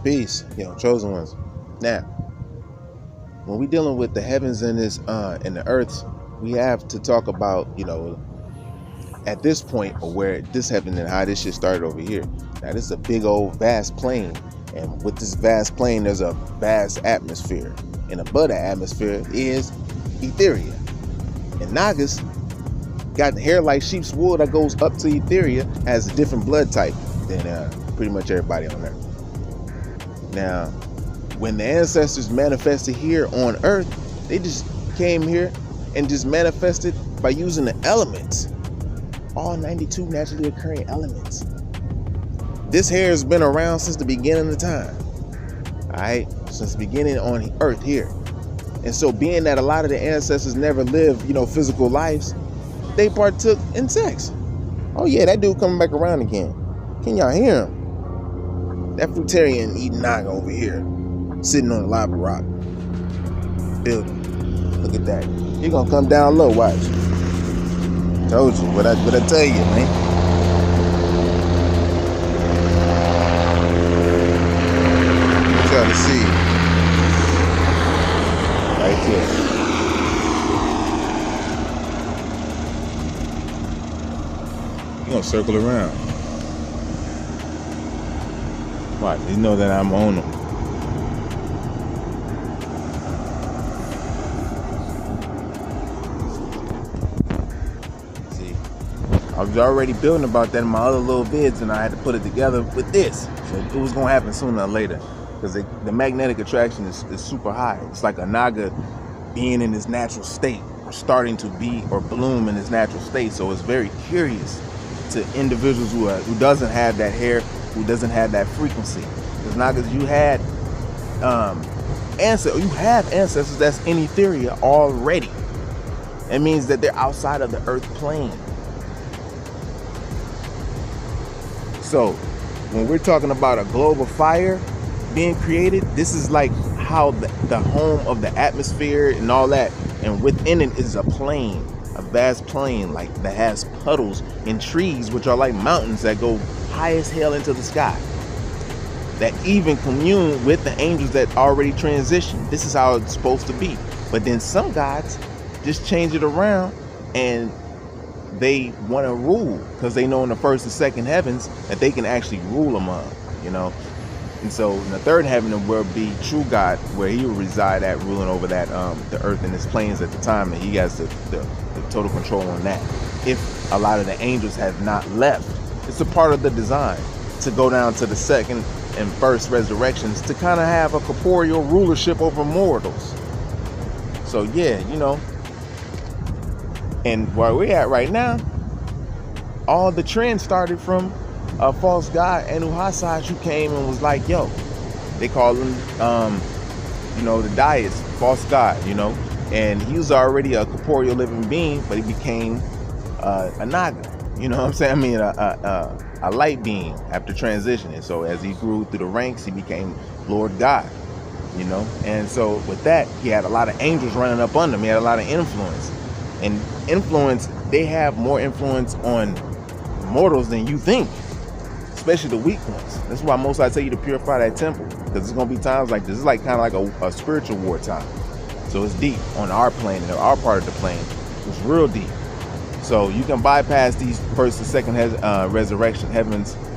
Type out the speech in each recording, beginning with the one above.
Peace, chosen ones. Now, when we dealing with the heavens and this and the earths, we have to talk about, at this point of where this happened and how this shit started over here. Now, this is a big old vast plane, and with this vast plane, there's a vast atmosphere, and above the atmosphere is Etheria. And Nagas got hair like sheep's wool that goes up to Etheria, has a different blood type than pretty much everybody on Earth. Now, when the ancestors manifested here on Earth, they just came here and just manifested by using the elements, all 92 naturally occurring elements. This hair has been around since the beginning of time, all right, since the beginning on Earth here. And so, being that a lot of the ancestors never lived, physical lives, they partook in sex. Oh yeah, that dude coming back around again. Can y'all hear him? That Fruitarian eating NAGA over here, sitting on the lava rock building. Look at that. He gonna come down low, watch. Told you, what I tell you, man. Try to see. Right there. He gonna circle around. Watch, you know that I'm on him. See, I was already building about that in my other little vids, and I had to put it together with this. So it was gonna happen sooner or later, because the magnetic attraction is super high. It's like a NAGA being in his natural state, or starting to be or bloom in his natural state. So it's very curious to individuals who doesn't have that hair, who doesn't have that frequency. Because Nagas, you have ancestors that's in Etheria already. It means that they're outside of the earth plane. So when we're talking about a globe of fire being created, this is like how the home of the atmosphere and all that, and within it is a plane, a vast plane, like that has puddles and trees, which are like mountains that go high as hell into the sky, that even commune with the angels that already transitioned. This is how it's supposed to be. But then some gods just change it around, and they want to rule because they know in the first and second heavens that they can actually rule among, And so in the third heaven will be true God, where he will reside at, ruling over that the earth and its planes at the time, and he has the total control on that. If a lot of the angels have not left, it's a part of the design to go down to the second and first resurrections to kind of have a corporeal rulership over mortals. So yeah, and where we're at right now, all the trend started from a false god, Anuhasaj, who came and was like, yo, they call him, the Dais, false god, and he was already a corporeal living being, but he became a Naga, a light being after transitioning. So as he grew through the ranks, he became Lord God, and so with that, he had a lot of angels running up under him. He had a lot of influence, and they have more influence on mortals than you think, especially the weak ones. That's why most I tell you to purify that temple, because there's gonna be times like this. It's like kind of like a spiritual war time. So it's deep on our plane, and our part of the plane. It's real deep. So you can bypass these first and second heavens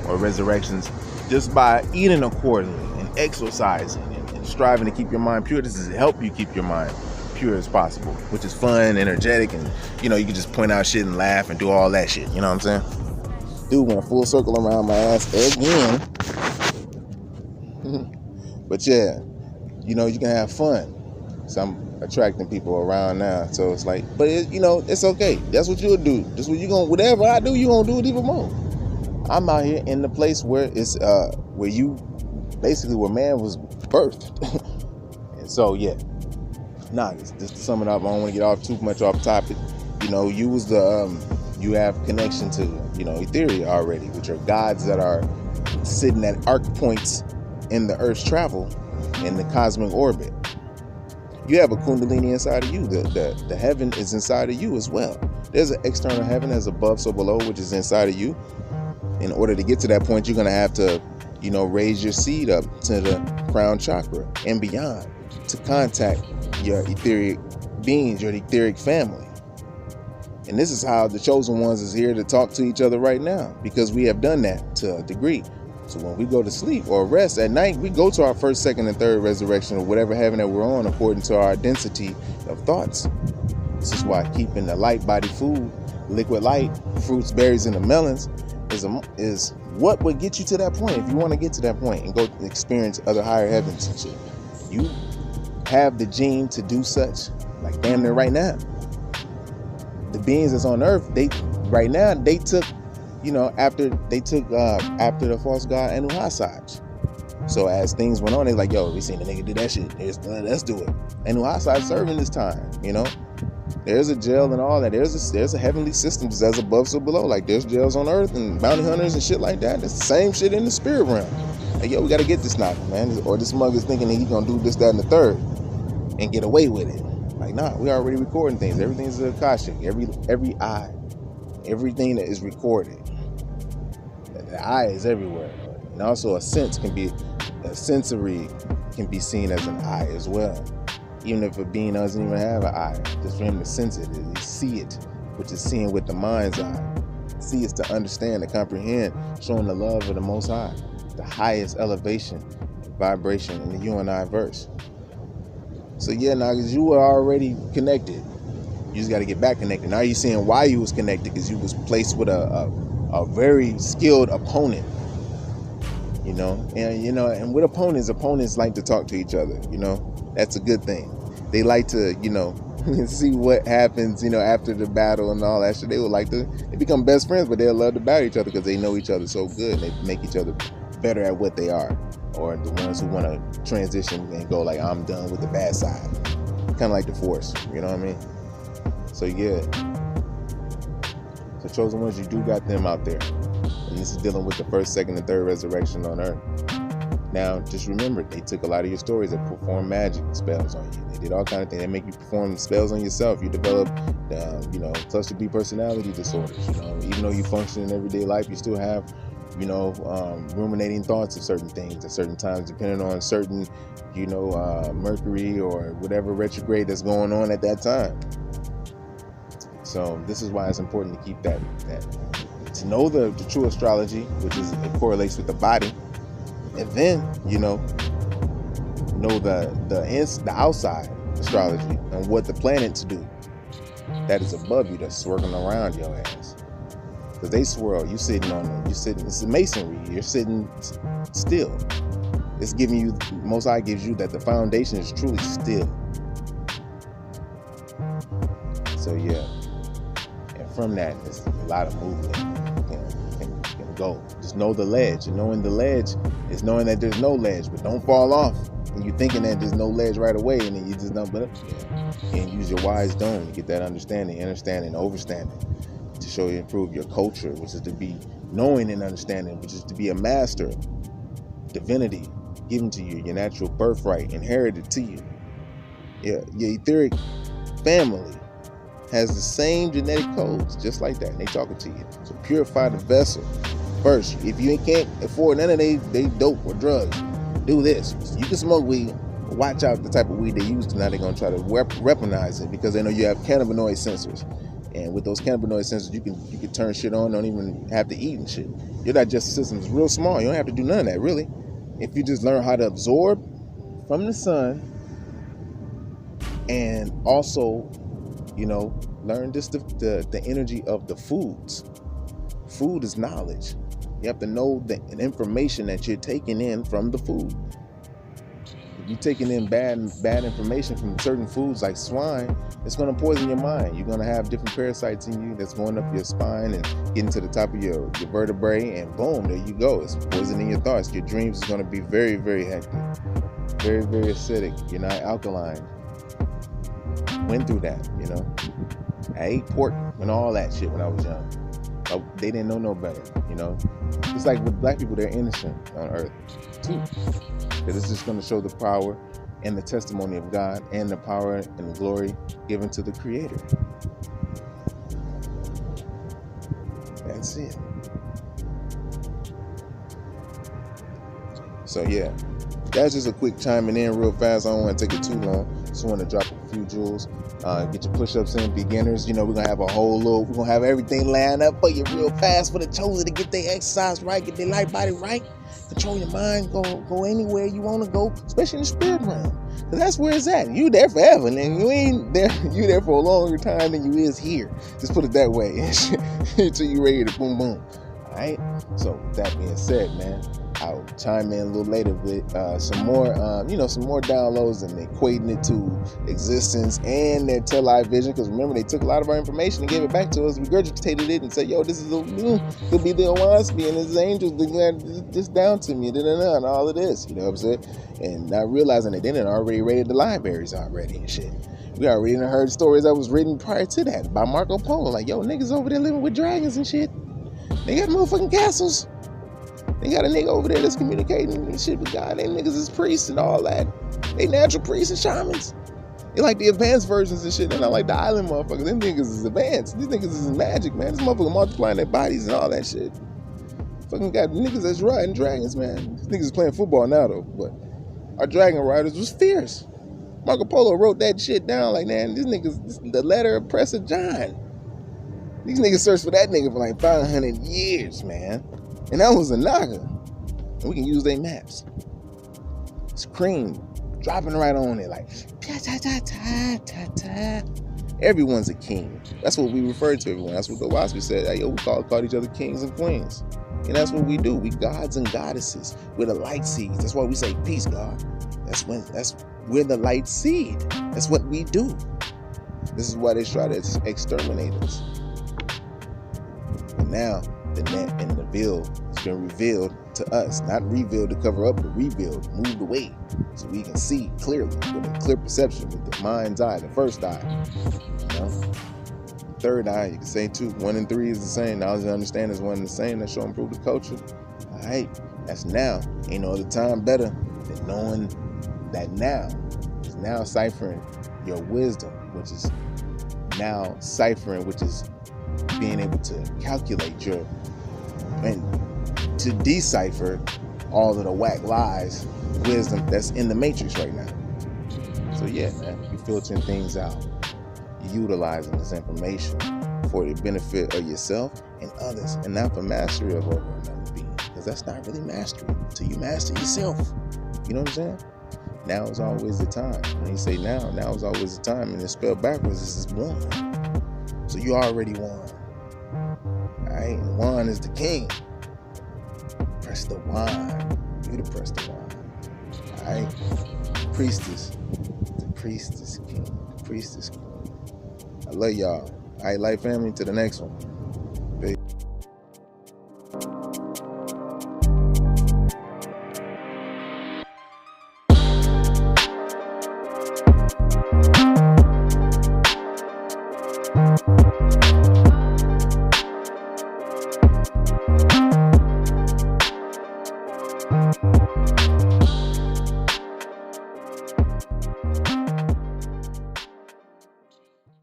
or resurrections just by eating accordingly and exercising and striving to keep your mind pure. This is to help you keep your mind pure as possible, which is fun, energetic, and you can just point out shit and laugh and do all that shit. You know what I'm saying? Dude went a full circle around my ass again. But yeah, you can have fun. So I'm attracting people around now. So it's like, but it's okay. That's what you'll do. That's what whatever I do, you gonna do it even more. I'm out here in the place where it's where man was birthed. And so yeah. Just to sum it up, I don't want to get off too much off topic. You was you have connection to, Etheria already, which are gods that are sitting at arc points in the Earth's travel in the cosmic orbit. You have a Kundalini inside of you. The heaven is inside of you as well. There's an external heaven as above, so below, which is inside of you. In order to get to that point, you're going to have to raise your seed up to the crown chakra and beyond to contact your etheric beings, your etheric family. And this is how the chosen ones is here to talk to each other right now, because we have done that to a degree. So when we go to sleep or rest at night, we go to our first, second, and third resurrection, or whatever heaven that we're on, according to our density of thoughts. This is why keeping the light body food, liquid light, fruits, berries, and the melons is what would get you to that point. If you want to get to that point and go experience other higher heavens and shit, you have the gene to do such, like damn near right now. The beings that's on earth, they took after the false god Anuhasaj. So as things went on, they like, yo, we seen the nigga do that shit, let's do it. Anuhasaj serving this time, there's a jail and all that. There's a heavenly system that's as above so below. Like there's jails on earth and bounty hunters and shit like that. It's the same shit in the spirit realm. Like, yo, we gotta get this knocker, man. Or this mug is thinking that he's gonna do this, that, and the third and get away with it. Like, nah, we already recording things. Everything's a Akashic. Every eye, everything that is recorded. The eye is everywhere. And also a sensory can be seen as an eye as well. Even if a being doesn't even have an eye, just for him to sense it, you see it, which is seeing with the mind's eye. See is to understand, to comprehend, showing the love of the Most High, the highest elevation and vibration in the you and I verse. So yeah, Nagas, you were already connected. You just got to get back connected. Now you're seeing why you was connected, because you was placed with a very skilled opponent. And with opponents like to talk to each other. That's a good thing. They like to, see what happens, after the battle and all that shit. They become best friends, but they'll love to battle each other because they know each other so good. They make each other better at what they are. Or the ones who want to transition and go like, I'm done with the bad side. Kind of like the Force, you know what I mean? So yeah. So chosen ones, you do got them out there. And this is dealing with the first, second, and third resurrection on earth. Now, just remember, they took a lot of your stories and performed magic spells on you. They did all kinds of things. They make you perform spells on yourself. You develop, cluster B personality disorders. Even though you function in everyday life, you still have, ruminating thoughts of certain things at certain times, depending on certain, Mercury or whatever retrograde that's going on at that time. So this is why it's important to keep that to know the true astrology, which is it correlates with the body. And then, know the outside astrology and what the planets do that is above you, that's swirling around your ass. Because they swirl, it's masonry, you're sitting still. It's giving you, Most High gives you that the foundation is truly still. So yeah, and from that, there's a lot of movement can go. Just know the ledge. And knowing the ledge is knowing that there's no ledge, but don't fall off. And you're thinking that there's no ledge right away, and then you just don't, and use your wise dome to get that understanding, overstanding, to show you improve your culture, which is to be knowing and understanding, which is to be a master, divinity given to you, your natural birthright inherited to you. Your etheric family has the same genetic codes, just like that, and they talking to you. So purify the vessel first. If you can't afford none of they dope or drugs, do this. You can smoke weed, but watch out the type of weed they use. Now they're gonna try to weaponize it because they know you have cannabinoid sensors, and with those cannabinoid sensors, you can turn shit on, don't even have to eat and shit. Your digestive system is real small. You don't have to do none of that really. If you just learn how to absorb from the sun, and also, learn just the energy of the foods. Food is knowledge. You have to know the information that you're taking in from the food. If you're taking in bad information from certain foods like swine, it's going to poison your mind. You're going to have different parasites in you that's going up your spine and getting to the top of your vertebrae, and boom, there you go. It's poisoning your thoughts. Your dreams is going to be very, very hectic, very, very acidic. You're not alkaline. Went through that, I ate pork and all that shit when I was young. They didn't know no better, It's like with black people, they're innocent on earth too. Because it's just going to show the power and the testimony of God and the power and the glory given to the Creator. That's it. So yeah, that's just a quick chiming in real fast. I don't want to take it too long. Just want to drop a few jewels. Get your push-ups in, beginners. You know, we're gonna have we're gonna have everything lined up for you real fast for the chosen to get their exercise right, get their light body right, control your mind, go anywhere you want to go, especially in the spirit realm. Cause that's where it's at. You there forever, and you ain't there. You there for a longer time than you is here. Just put it that way, until you ready to boom boom. All right. So with that being said, man, I'll chime in a little later with some more downloads and equating it to existence and their tell-eye vision. Because remember, they took a lot of our information and gave it back to us, regurgitated it, and said, "Yo, this is could be the Owansby and his angels. They got this down to me, and all of this." You know what I'm saying? And not realizing that they didn't already raided the libraries already and shit. We already heard stories that was written prior to that by Marco Polo. Like, yo, niggas over there living with dragons and shit. They got motherfucking castles. They got a nigga over there that's communicating and shit with God. They niggas is priests and all that. They natural priests and shamans. They like the advanced versions and shit. They're not like the island motherfuckers. Them niggas is advanced. These niggas is magic, man. This motherfucker multiplying their bodies and all that shit. Fucking got niggas that's riding dragons, man. These niggas is playing football now though. But our dragon riders was fierce. Marco Polo wrote that shit down like, man, these niggas, the letter of Pressure John. These niggas searched for that nigga for like 500 years, man. And that was a NAGA. And we can use their maps. It's cream dropping right on it like ta-ta-ta-ta-ta-ta. Everyone's a king. That's what we refer to everyone. That's what the Owansby said. Hey, yo, we call each other kings and queens. And that's what we do. We gods and goddesses. We're the light seeds. That's why we say peace, God. We're the light seed. That's what we do. This is why they try to exterminate us. But now the net and the veil has been revealed to us. Not revealed to cover up, but revealed, moved away, so we can see clearly with a clear perception with the mind's eye, the first eye. You know? Third eye, you can say too. 1 and 3 is the same. Knowledge and understanding is one and the same. That show improve the culture. Alright. That's now. Ain't no other time better than knowing that now is now ciphering your wisdom, which is now ciphering, which is being able to calculate your and to decipher all of the whack lies, wisdom that's in the matrix right now. So yeah, man, you're filtering things out. You're utilizing this information for the benefit of yourself and others, and not for mastery of over another being. Because that's not really mastery until you master yourself. You know what I'm saying? Now is always the time. When you say now is always the time, and it's spelled backwards, this is one. So you already won. Alright, and one is the king. Press the wine. You to press the wine. Alright? Priestess. The priestess king. The priestess queen. I love y'all. Alright, light family, to the next one.